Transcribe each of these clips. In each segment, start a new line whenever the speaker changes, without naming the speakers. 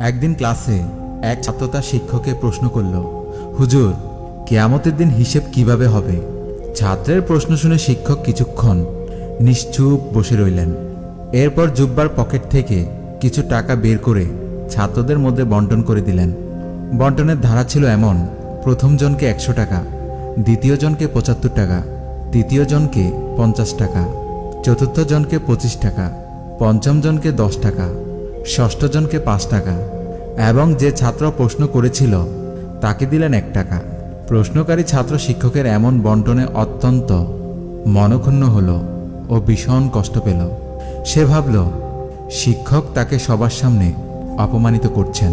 একদিন ক্লাসে এক ছাত্র তার শিক্ষককে প্রশ্ন করল, হুজুর, কিয়ামতের দিন হিসেব কিভাবে হবে? ছাত্রের প্রশ্ন শুনে শিক্ষক কিছুক্ষণ নিশ্চুপ বসে রইলেন। এরপর জুব্বার পকেট থেকে কিছু টাকা বের করে ছাত্রদের মধ্যে বন্টন করে দিলেন। বন্টনের ধারা ছিল এমন: প্রথম জনকে 100 টাকা, দ্বিতীয় জনকে 75 টাকা, তৃতীয় জনকে 50 টাকা, চতুর্থ জনকে 25 টাকা, পঞ্চম জনকে 10 টাকা, ষষ্ঠ জনকে 5 টাকা এবং যে ছাত্র প্রশ্ন করেছিল তাকে দিলেন 1 টাকা। প্রশ্নকারী ছাত্র শিক্ষকের এমন বন্টনে অত্যন্ত মনক্ষুণ্ণ হল ও ভীষণ কষ্ট পেল। সে ভাবল, শিক্ষক তাকে সবার সামনে অপমানিত করছেন।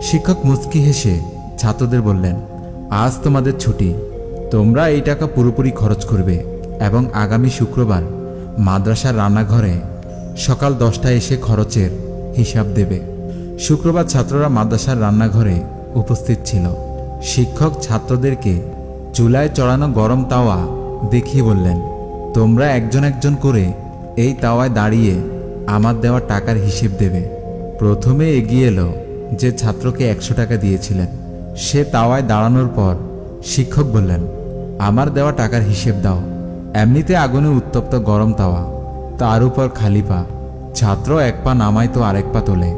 শিক্ষক মুচকি হেসে ছাত্রদের বললেন, আজ তোমাদের ছুটি, তোমরা এই টাকা পুরোপুরি খরচ করবে এবং আগামী শুক্রবার মাদ্রাসার রান্নাঘরে সকাল 10টায় এসে খরচের হিসাব দেবে। শুক্রবার ছাত্ররা মাদ্রাসার রান্নাঘরে উপস্থিত ছিল। শিক্ষক ছাত্রদেরকে চুলায় চড়ানো গরম তাওয়া দেখিয়ে বললেন, তোমরা একজন একজন করে এই তাওয়ায় দাঁড়িয়ে আমার দেওয়া টাকার হিসেব দেবে। প্রথমে এগিয়ে এলো যে ছাত্রকে 100 টাকা দিয়েছিলেন। সে তাওয়ায় দাঁড়ানোর পর শিক্ষক বললেন, আমার দেওয়া টাকার হিসেব দাও। এমনিতে আগুনে উত্তপ্ত গরম তাওয়া, তার উপর খালি পা। ছাত্র এক পা নামায় তো আরেক পা তোলে।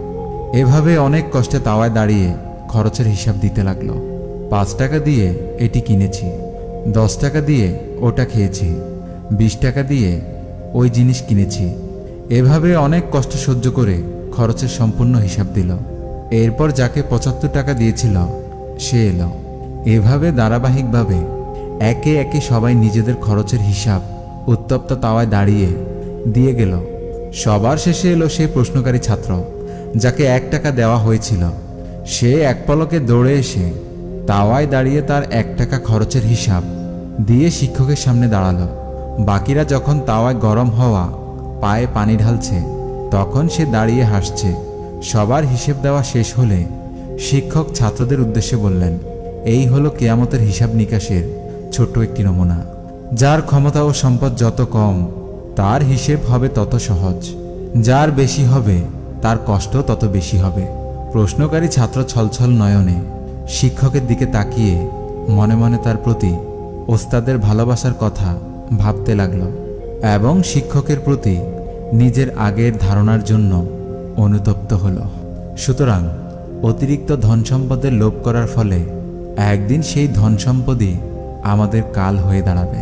এভাবে অনেক কষ্টে তাওয়ায় দাঁড়িয়ে খরচের হিসাব দিতে লাগলো। 5 টাকা দিয়ে এটি কিনেছি, 10 টাকা দিয়ে ওটা খেয়েছি, 20 টাকা দিয়ে ওই জিনিস কিনেছি। এভাবে অনেক কষ্ট সহ্য করে খরচের সম্পূর্ণ হিসাব দিল। এরপর যাকে 75 টাকা দিয়েছিল সে এলো। এভাবে ধারাবাহিকভাবে একে একে সবাই নিজেদের খরচের হিসাব উত্তপ্ত তাওয়ায় দাঁড়িয়ে দিয়ে গেল। সবার শেষে এলো সেই প্রশ্নকারী ছাত্র যাকে 1 টাকা দেওয়া হয়েছিল। সে এক পলকে দৌড়ে এসে তাওয়ায় দাঁড়িয়ে তার 1 টাকা খরচের হিসাব দিয়ে শিক্ষকের সামনে দাঁড়ালো। বাকিরা যখন তাওয়ায় গরম হওয়া পায়ে পানি ঢালছে তখন সে দাঁড়িয়ে হাসছে। সবার হিসেব দেওয়া শেষ হলে শিক্ষক ছাত্রদের উদ্দেশ্যে বললেন, এই হলো কিয়ামতের হিসাব নিকাশের ছোট্ট একটি নমুনা। যার ক্ষমতা ও সম্পদ যত কম তার হিসেব হবে তত সহজ, যার বেশি হবে তার কষ্ট তত বেশি হবে। প্রশ্নকারী ছাত্র ছলছল নয়নে শিক্ষকের দিকে তাকিয়ে মনে মনে তার প্রতি ওস্তাদের ভালোবাসার কথা ভাবতে লাগল এবং শিক্ষকের প্রতি নিজের আগের ধারণার জন্য অনুতপ্ত হল। সুতরাং অতিরিক্ত ধন সম্পদের লোভ করার ফলে একদিন সেই ধন সম্পদই আমাদের কাল হয়ে দাঁড়াবে।